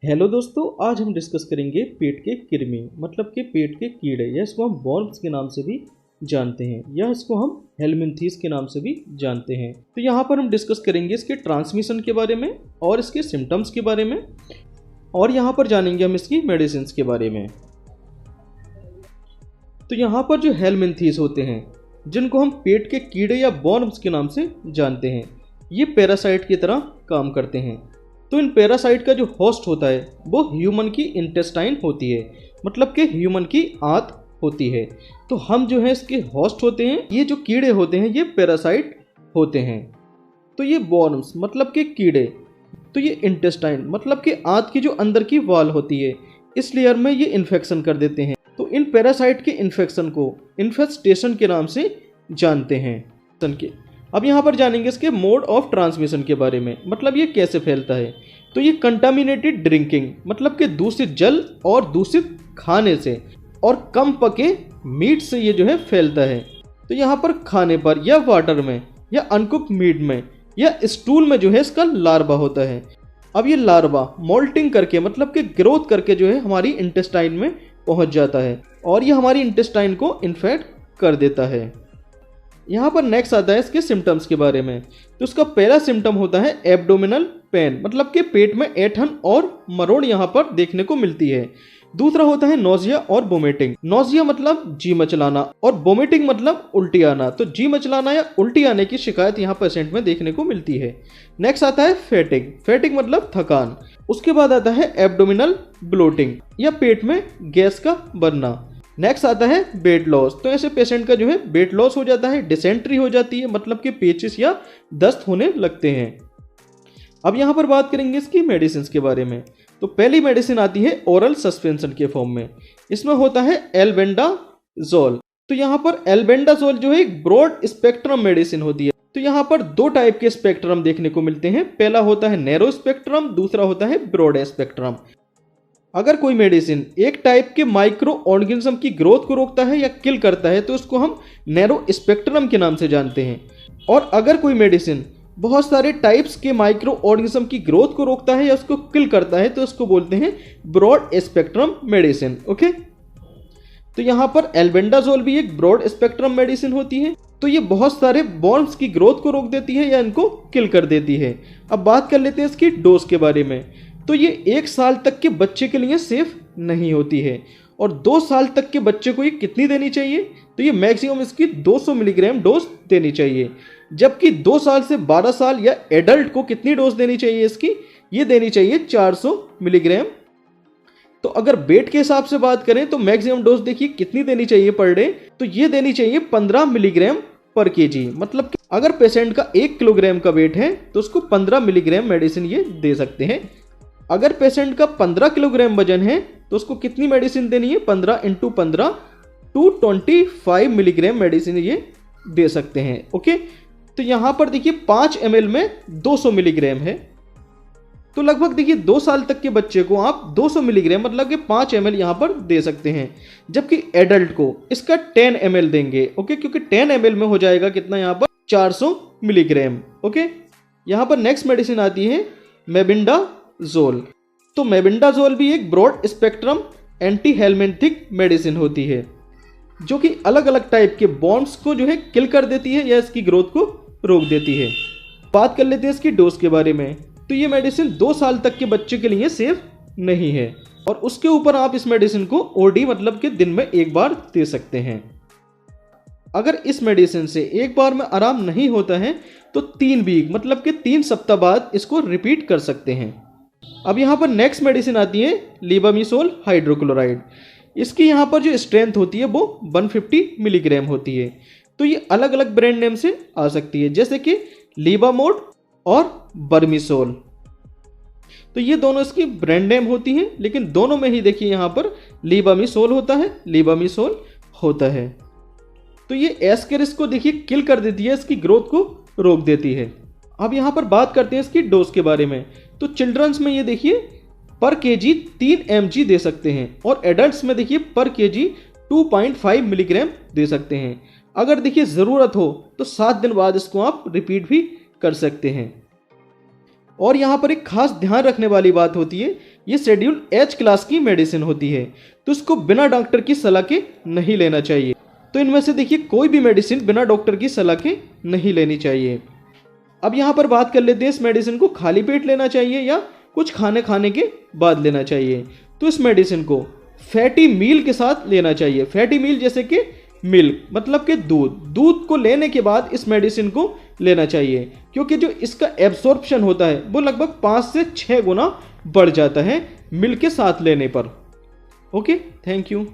Hello दोस्तों, आज हम डिस्कस करेंगे पेट के कृमि मतलब कि पेट के कीड़े या इसको हम वॉर्म्स के नाम से भी जानते हैं या इसको हम हेलमिंथीस के नाम से भी जानते हैं। तो यहाँ पर हम डिस्कस करेंगे इसके ट्रांसमिशन के बारे में और इसके सिम्टम्स के बारे में और यहाँ पर जानेंगे हम इसकी मेडिसिन के बारे में। तो यहाँ पर जो हेलमिंथीस होते हैं जिनको हम पेट के कीड़े या वॉर्म्स के नाम से जानते हैं, ये पैरासाइट की तरह काम करते हैं। तो इन पैरासाइट का जो होस्ट होता है वो ह्यूमन की इंटेस्टाइन होती है, मतलब कि ह्यूमन की आंत होती है। तो हम जो है इसके होस्ट होते हैं, ये जो कीड़े होते हैं ये पैरासाइट होते हैं। तो ये वॉर्म्स मतलब कि कीड़े, तो ये इंटेस्टाइन मतलब कि आंत की जो अंदर की वाल होती है इस लेयर में ये इन्फेक्शन कर देते हैं। तो इन पैरासाइट के इन्फेक्शन को इन्फेस्टेशन के नाम से जानते हैं। अब यहाँ पर जानेंगे इसके मोड ऑफ ट्रांसमिशन के बारे में, मतलब ये कैसे फैलता है। तो ये कंटामिनेटेड ड्रिंकिंग मतलब कि दूषित जल और दूषित खाने से और कम पके मीट से ये जो है फैलता है। तो यहाँ पर खाने पर या वाटर में या अनकुक मीट में या स्टूल में जो है इसका लार्वा होता है। अब ये लार्वा मोल्टिंग करके मतलब कि ग्रोथ करके जो है हमारी इंटेस्टाइन में पहुँच जाता है और ये हमारी इंटेस्टाइन को इन्फेक्ट कर देता है। यहाँ पर नेक्स्ट आता है इसके सिम्टम्स के बारे में। तो इसका पहला सिम्टम होता है एब्डोमिनल पेन, मतलब कि पेट में ऐंठन और मरोड़ यहाँ पर देखने को मिलती है। दूसरा होता है नोजिया और वोमिटिंग। नोजिया मतलब जी मचलाना और वोमिटिंग मतलब उल्टी आना। तो जी मचलाना या उल्टी आने की शिकायत यहाँ पेशेंट में देखने को मिलती है। नेक्स्ट आता है फैटिग। फैटिग मतलब थकान। उसके बाद आता है एब्डोमिनल ब्लोटिंग या पेट में गैस का बनना। नेक्स्ट आता है वेट लॉस। तो ऐसे पेशेंट का जो है वेट लॉस हो जाता है, डिसेंट्री हो जाती है मतलब कि पेचिस या दस्त होने लगते हैं। अब यहाँ पर बात करेंगे इसकी मेडिसिन के बारे में। तो पहली मेडिसिन आती है ओरल सस्पेंशन के फॉर्म में। इसमें होता है एल्बेंडाजोल। तो यहाँ पर एल्बेंडाजोल जो है एक ब्रॉड स्पेक्ट्रम मेडिसिन होती है। तो यहाँ पर दो टाइप के स्पेक्ट्रम देखने को मिलते हैं। पहला होता है नैरो स्पेक्ट्रम, दूसरा होता है ब्रॉड स्पेक्ट्रम। अगर कोई मेडिसिन एक टाइप के माइक्रो ऑर्गेनिज्म की ग्रोथ को रोकता है या किल करता है तो उसको हम नैरो स्पेक्ट्रम के नाम से जानते हैं। और अगर कोई मेडिसिन बहुत सारे टाइप्स के माइक्रो ऑर्गेनिज्म की ग्रोथ को रोकता है या उसको किल करता है तो उसको बोलते हैं ब्रॉड स्पेक्ट्रम मेडिसिन। ओके, तो यहाँ पर एल्बेंडाजोल भी एक ब्रॉड स्पेक्ट्रम मेडिसिन होती है। तो ये बहुत सारे वॉर्म्स की ग्रोथ को रोक देती है या इनको किल कर देती है। अब बात कर लेते हैं इसकी डोज के बारे में। तो ये 1 साल तक के बच्चे के लिए सेफ नहीं होती है और 2 साल तक के बच्चे को ये कितनी देनी चाहिए, तो ये मैक्सिमम इसकी 200 मिलीग्राम डोज देनी चाहिए। जबकि 2 साल से 12 साल या एडल्ट को कितनी डोज देनी चाहिए इसकी, ये देनी चाहिए 400 मिलीग्राम। तो अगर वेट के हिसाब से बात करें तो मैक्सिमम डोज देखिए कितनी देनी चाहिए पर डे, तो ये देनी चाहिए 15 मिलीग्राम पर केजी। मतलब कि अगर पेशेंट का 1 किलोग्राम का वेट है तो उसको 15 मिलीग्राम मेडिसिन ये दे सकते हैं। अगर पेशेंट का 15 किलोग्राम वजन है तो उसको कितनी मेडिसिन देनी है, 15 × 15 225 मिलीग्राम मेडिसिन ये दे सकते हैं। ओके, तो यहाँ पर देखिए 5 ml में 200 मिलीग्राम है। तो लगभग देखिए 2 साल तक के बच्चे को आप 200 मिलीग्राम मतलब कि 5 ml यहाँ पर दे सकते हैं। जबकि एडल्ट को इसका 10 ml देंगे। ओके, क्योंकि 10 ml में हो जाएगा कितना यहाँ पर 400 मिलीग्राम। ओके, यहाँ पर नेक्स्ट मेडिसिन आती है मेबिंडाजोल। तो मेबिंडाजोल भी एक broad spectrum anti helminthic medicine होती है जो कि अलग अलग टाइप के वॉर्म्स को जो है किल कर देती है या इसकी ग्रोथ को रोक देती है। बात कर लेते हैं इसकी डोज के बारे में। तो ये मेडिसिन 2 साल तक के बच्चे के लिए सेफ नहीं है और उसके ऊपर आप इस मेडिसिन को ओडी मतलब कि दिन में 1 बार दे सकते हैं। अगर इस मेडिसिन से 1 बार में आराम नहीं होता है तो 3 वीक मतलब कि 3 सप्ताह बाद इसको रिपीट कर सकते हैं। अब यहाँ पर नेक्स्ट मेडिसिन आती है लीबामिसोल हाइड्रोक्लोराइड। इसकी यहाँ पर जो स्ट्रेंथ होती है वो 150 मिलीग्राम होती है। तो ये अलग अलग ब्रांड नेम से आ सकती है, जैसे कि लीबामोड और बर्मिसोल। तो ये दोनों इसकी ब्रांड नेम होती हैं, लेकिन दोनों में ही देखिए यहाँ पर लीबामिसोल होता है, लीबामिसोल होता है। तो ये एस्केरिस को देखिए किल कर देती है, इसकी ग्रोथ को रोक देती है। अब यहाँ पर बात करते हैं इसकी डोज के बारे में। तो चिल्ड्रंस में ये देखिए पर केजी 3 mg दे सकते हैं और एडल्ट्स में देखिए पर केजी 2.5 मिलीग्राम दे सकते हैं। अगर देखिए ज़रूरत हो तो 7 दिन बाद इसको आप रिपीट भी कर सकते हैं। और यहाँ पर एक खास ध्यान रखने वाली बात होती है ये शेड्यूल एच क्लास की मेडिसिन होती है, तो इसको बिना डॉक्टर की सलाह के नहीं लेना चाहिए। तो इनमें से देखिए कोई भी मेडिसिन बिना डॉक्टर की सलाह के नहीं लेनी चाहिए। अब यहाँ पर बात कर लेते हैं इस मेडिसिन को खाली पेट लेना चाहिए या कुछ खाने के बाद लेना चाहिए। तो इस मेडिसिन को फैटी मील के साथ लेना चाहिए। फैटी मील जैसे कि मिल्क मतलब कि दूध को लेने के बाद इस मेडिसिन को लेना चाहिए, क्योंकि जो इसका एब्सॉर्प्शन होता है वो लगभग 5 से 6 गुना बढ़ जाता है मिल्क के साथ लेने पर। Okay, thank you.